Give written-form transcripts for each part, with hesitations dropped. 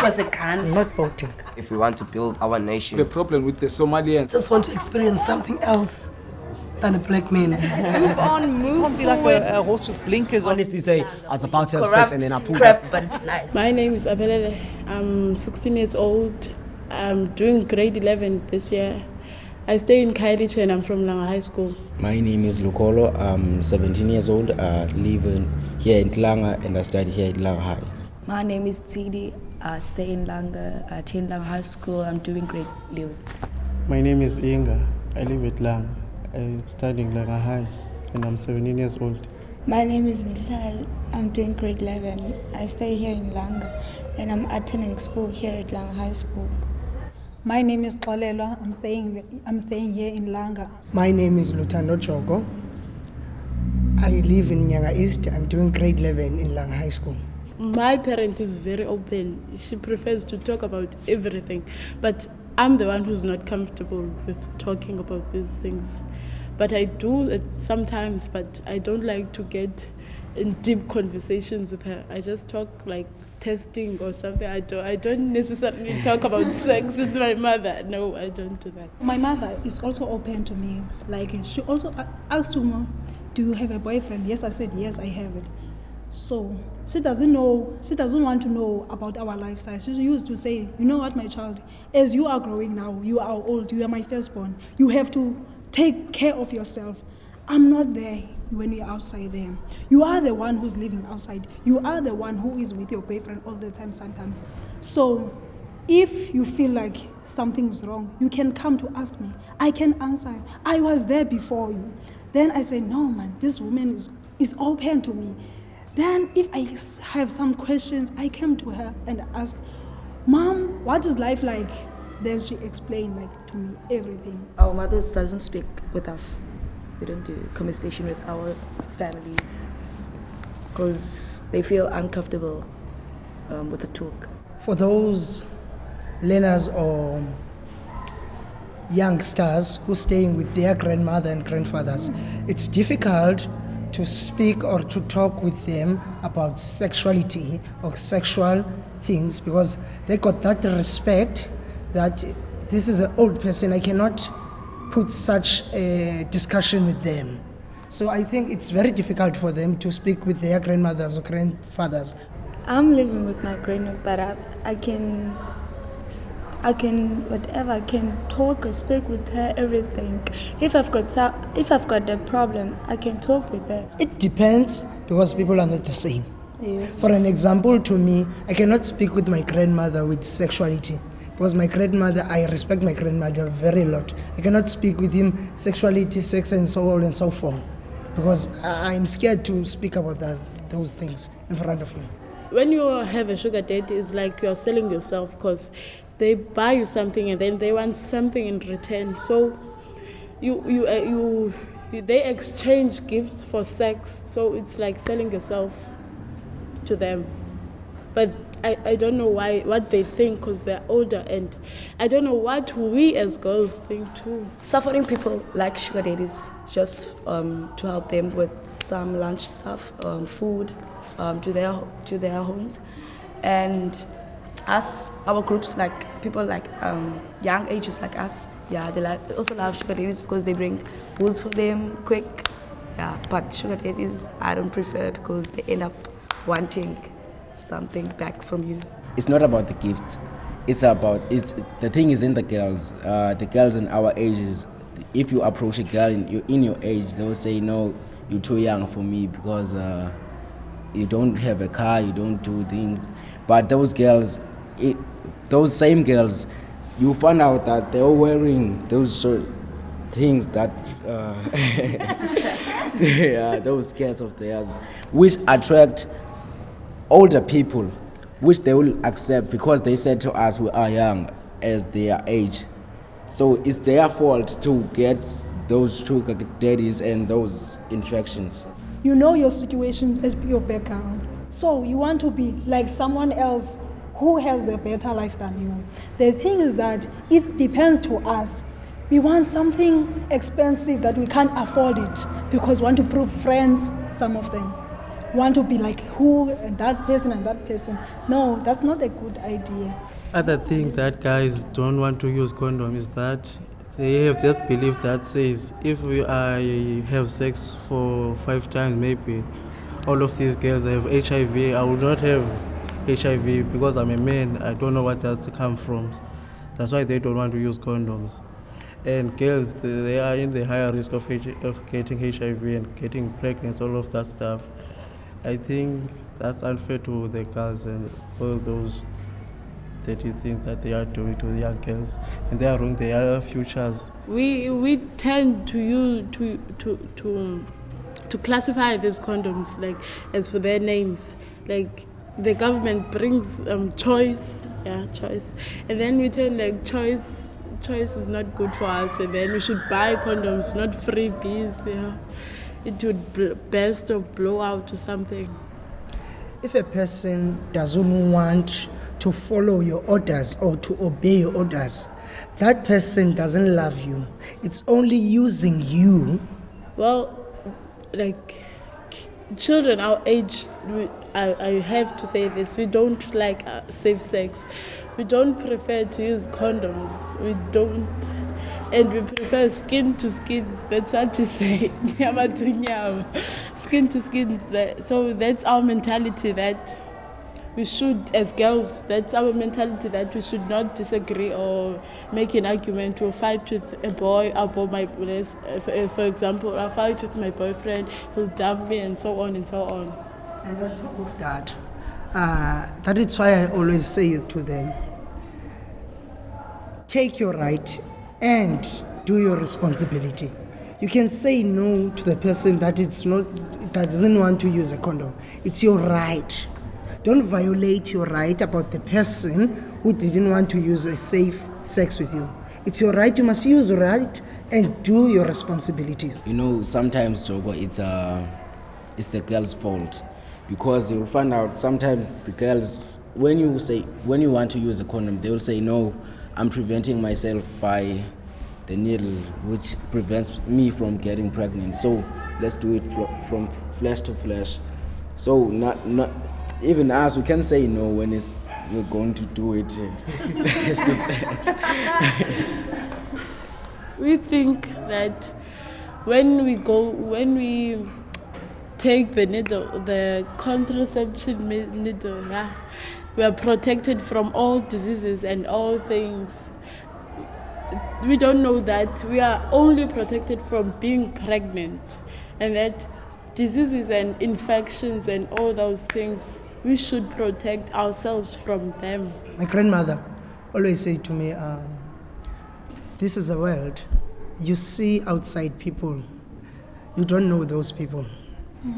was a gun. I'm not voting. If we want to build our nation. The problem with the Somalians. Just want to experience something else than a black man. Move on, move Be forward. like a horse with blinkers on. Honestly say, I was about to have Corrupt sex and then I pulled crap, up. but it's nice. My name is Abelele. I'm 16 years old. I'm doing grade 11 this year. I stay in Khayelitsha and I'm from Langa High School. My name is Lukolo. I'm 17 years old. I live here in Langa and I study here at Langa High. My name is Tsidi. I stay in Langa. I attend Langa High School. I'm doing grade 11. My name is Inga. I live at Langa. I'm studying Langa High and I'm 17 years old. My name is Michelle. I'm doing grade 11. I stay here in Langa and I'm attending school here at Langa High School. My name is Xolelwa. I'm staying here in Langa. My name is Lutando Chogo. I live in Nyanga East. I'm doing grade 11 in Langa High School. My parent is very open. She prefers to talk about everything. But I'm the one who's not comfortable with talking about these things. But I do it sometimes, but I don't like to get in deep conversations with her. I just talk like testing or something. I don't necessarily talk about sex with my mother. No, I don't do that. My mother is also open to me. Like she also asked me, do you have a boyfriend? Yes, I said, yes, I have it. So she doesn't want to know about our lifestyle. She used to say, you know what, my child, as you are growing now, you are old, you are my firstborn, you have to take care of yourself. I'm not there when you're outside there. You are the one who's living outside. You are the one who is with your boyfriend all the time sometimes. So if you feel like something's wrong, you can come to ask me. I can answer. I was there before you. Then I say, no, man, this woman is open to me. Then if I have some questions, I come to her and ask, Mom, what is life like? Then she explained to me everything. Our mothers doesn't speak with us. We don't do conversation with our families because they feel uncomfortable with the talk. For those learners or youngsters who are staying with their grandmother and grandfathers, it's difficult to speak or to talk with them about sexuality or sexual things because they got that respect that this is an old person, I cannot put such a discussion with them. So I think it's very difficult for them to speak with their grandmothers or grandfathers. I'm living with my grandmother. I can talk or speak with her everything. If I've got a problem, I can talk with her. It depends because people are not the same. Yes. For an example, to me, I cannot speak with my grandmother with sexuality. Because my grandmother, I respect my grandmother very lot. I cannot speak with him sexuality, sex and so on and so forth. Because I'm scared to speak about those things in front of him. When you have a sugar daddy, it's like you're selling yourself because they buy you something and then they want something in return. So they exchange gifts for sex. So it's like selling yourself to them. But I don't know what they think because they're older, and I don't know what we as girls think too. Suffering people like sugar daddies just to help them with some lunch stuff, food to their homes, and us, our groups, like people like young ages like us, yeah, they also love sugar daddies because they bring booze for them quick, yeah. But sugar daddies I don't prefer because they end up wanting something back from you. It's not about the gifts. The thing is in the girls. The girls in our ages, if you approach a girl in your age, they will say, no, you're too young for me because you don't have a car, you don't do things. But those girls, those same girls, you find out that they're wearing those things that, yeah, those skirts of theirs, which attract older people, which they will accept because they said to us we are young as their age. So it's their fault to get those sugar daddies and those infections. You know your situation as your background. So you want to be like someone else who has a better life than you. The thing is that it depends to us. We want something expensive that we can't afford it because we want to prove friends, some of them. want to be like who and that person and that person. No, that's not a good idea. Other thing that guys don't want to use condom is that they have that belief that says if I have sex for 5 times, maybe all of these girls have HIV. I will not have HIV because I'm a man. I don't know what that comes from. That's why they don't want to use condoms. And girls, they are in the higher risk of getting HIV and getting pregnant, all of that stuff. I think that's unfair to the girls and all those dirty things that they are doing to the young girls, and they are ruining their futures. We tend to classify these condoms like as for their names. Like the government brings choice, and then we tend like choice is not good for us, and then we should buy condoms, not freebies. Yeah, it would best or blow out or something. If a person doesn't want to follow your orders or to obey your orders, that person doesn't love you. It's only using you. Well, like children our age, I have to say this, we don't like safe sex. We don't prefer to use condoms. We don't. And we prefer skin to skin. That's what you say. Nyama to nyama. Skin to skin. So that's our mentality that we should, as girls, that's our mentality that we should not disagree or make an argument or fight with a boy about my, for example, I fight with my boyfriend, he'll dump me and so on and so on. And on top of that, that is why I always say to them, take your right and do your responsibility. You can say no to the person that doesn't want to use a condom. It's your right. Don't violate your right about the person who didn't want to use a safe sex with you. It's your right. You must use your right and do your responsibilities. You know, sometimes, Jogo, it's the girl's fault, because you'll find out sometimes the girls, when you want to use a condom, they will say, no, I'm preventing myself by the needle, which prevents me from getting pregnant. So let's do it from flesh to flesh. So not even us, we can say no when we're going to do it flesh to flesh. We think that when we take the needle, the contraception needle, we are protected from all diseases and all things. We don't know that we are only protected from being pregnant, and that diseases and infections and all those things, we should protect ourselves from them. My grandmother always said to me, this is a world. You see outside people. You don't know those people.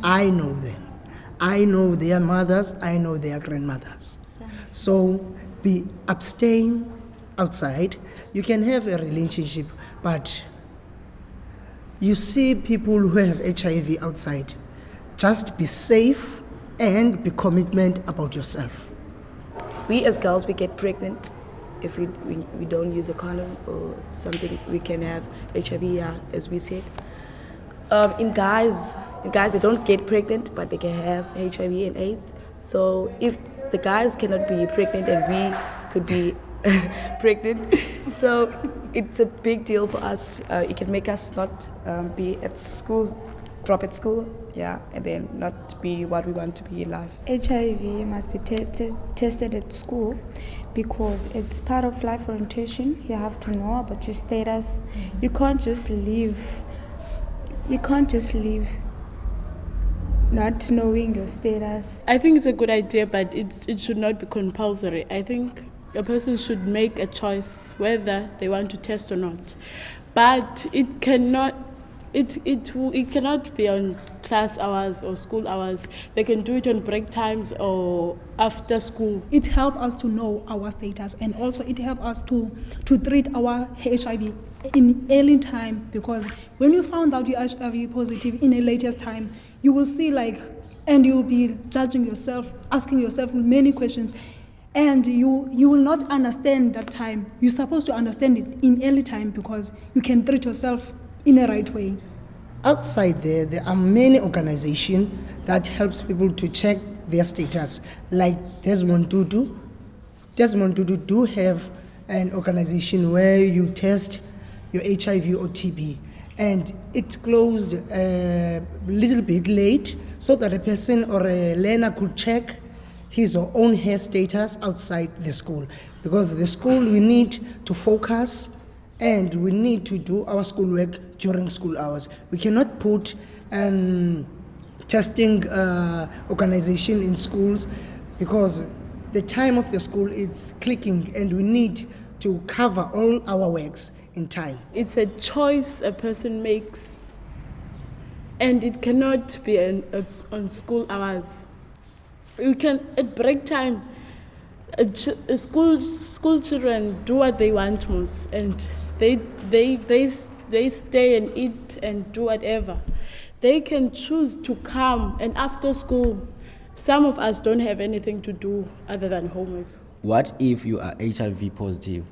I know them. I know their mothers. I know their grandmothers. So abstain outside. You can have a relationship, but you see people who have HIV outside. Just be safe and be commitment about yourself. We as girls, we get pregnant if we don't use a condom or something. We can have HIV, as we said. In guys, they don't get pregnant, but they can have HIV and AIDS. So if the guys cannot be pregnant and we could be pregnant, so it's a big deal for us. It can make us not be at school, drop at school, and then not be what we want to be in life. HIV must be tested at school because it's part of life orientation. You have to know about your status. You can't just leave not knowing your status. I think it's a good idea, but it should not be compulsory. I think a person should make a choice whether they want to test or not. But it cannot be on class hours or school hours. They can do it on break times or after school. It helps us to know our status, and also it helps us to treat our HIV in early time, because when you found out you're HIV positive in a latest time, you will see and you'll be judging yourself, asking yourself many questions, and you will not understand that time. You're supposed to understand it in early time because you can treat yourself in a right way. outside there are many organizations that helps people to check their status, like Desmond Tutu. Desmond Tutu do have an organization where you test your HIV or TB, and it closed a little bit late so that a person or a learner could check his or own health status outside the school. Because the school, we need to focus and we need to do our schoolwork during school hours. We cannot put testing organization in schools because the time of the school is clicking and we need to cover all our works in time. It's a choice a person makes, and it cannot be on school hours. You can, at break time, school children do what they want most, and they stay and eat and do whatever. They can choose to come, and after school, some of us don't have anything to do other than homework. What if you are HIV positive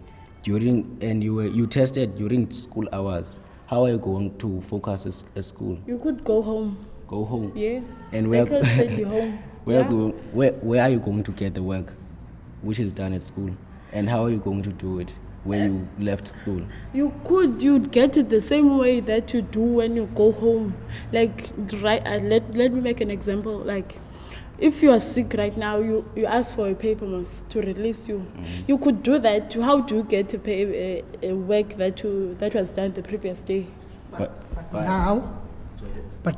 and you tested during school hours? How are you going to focus at school? You could go home. Go home? Yes. And where? They can send you home. Where are you going to get the work, which is done at school, and how are you going to do it where you left school? You'd get it the same way that you do when you go home. Like, let me make an example. Like, if you are sick right now, you ask for a paper to release you. Mm-hmm. You could do that. How do you get to pay a work that was done the previous day? But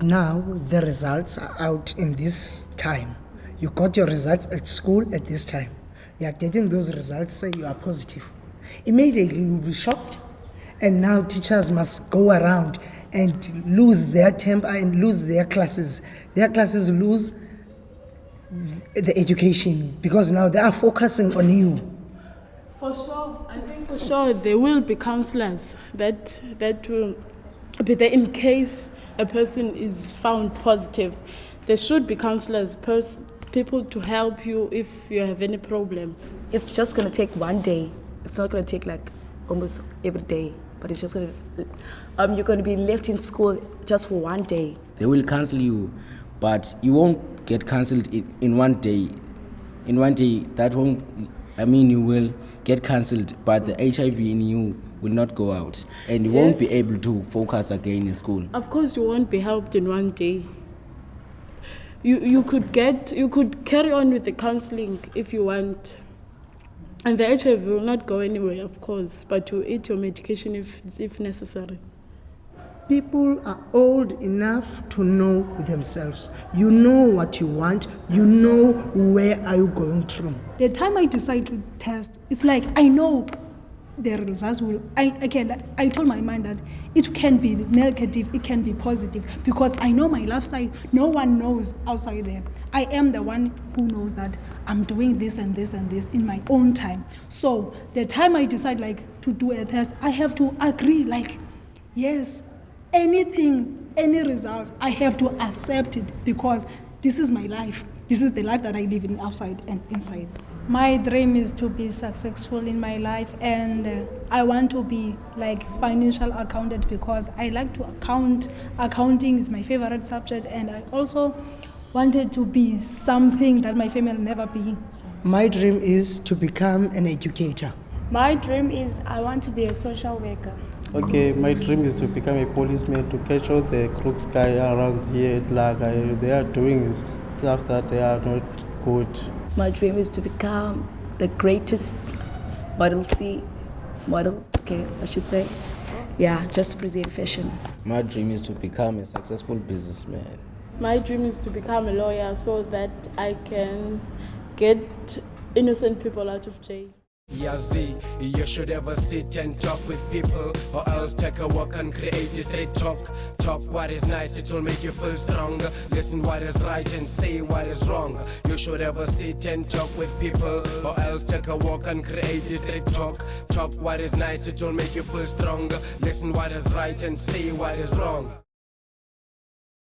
now the results are out in this time. You got your results at school at this time. You are getting those results, say you are positive. Immediately you will be shocked, and now teachers must go around and lose their temper and lose their classes. Their classes lose the education because now they are focusing on you. For sure, I think for sure there will be counselors that will be there in case a person is found positive. There should be counselors, people to help you if you have any problems. It's just going to take one day. It's not going to take like almost every day, but it's just going to, you're going to be left in school just for one day. They will cancel you, but you won't get cancelled in one day. In one day, you will get cancelled, but the HIV in you will not go out, and you won't be able to focus again in school. Of course, you won't be helped in one day. You could carry on with the counseling if you want, and the HIV will not go anywhere, of course, but you eat your medication if necessary. People are old enough to know themselves. You know what you want. You know where are you going through. The time I decide to test, it's like I know the results will. I told my mind that it can be negative, it can be positive, because I know my left side. No one knows outside there. I am the one who knows that I'm doing this and this and this in my own time. So the time I decide to do a test, I have to agree yes. Anything, any results, I have to accept it because this is my life. This is the life that I live in outside and inside. My dream is to be successful in my life, and I want to be financial accountant because I like to account. Accounting is my favorite subject, and I also wanted to be something that my family will never be. My dream is to become an educator. My dream is I want to be a social worker. Okay, my dream is to become a policeman, to catch all the crooks guy around here at Laga. They are doing stuff that they are not good. My dream is to become the greatest model, I should say. Yeah, just to present fashion. My dream is to become a successful businessman. My dream is to become a lawyer so that I can get innocent people out of jail. Yazi, you should ever sit and talk with people, or else take a walk and create a straight talk. Talk what is nice, it will make you feel stronger. Listen what is right and say what is wrong. You should ever sit and talk with people, or else take a walk and create a straight talk. Talk what is nice, it will make you feel stronger. Listen what is right and say what is wrong.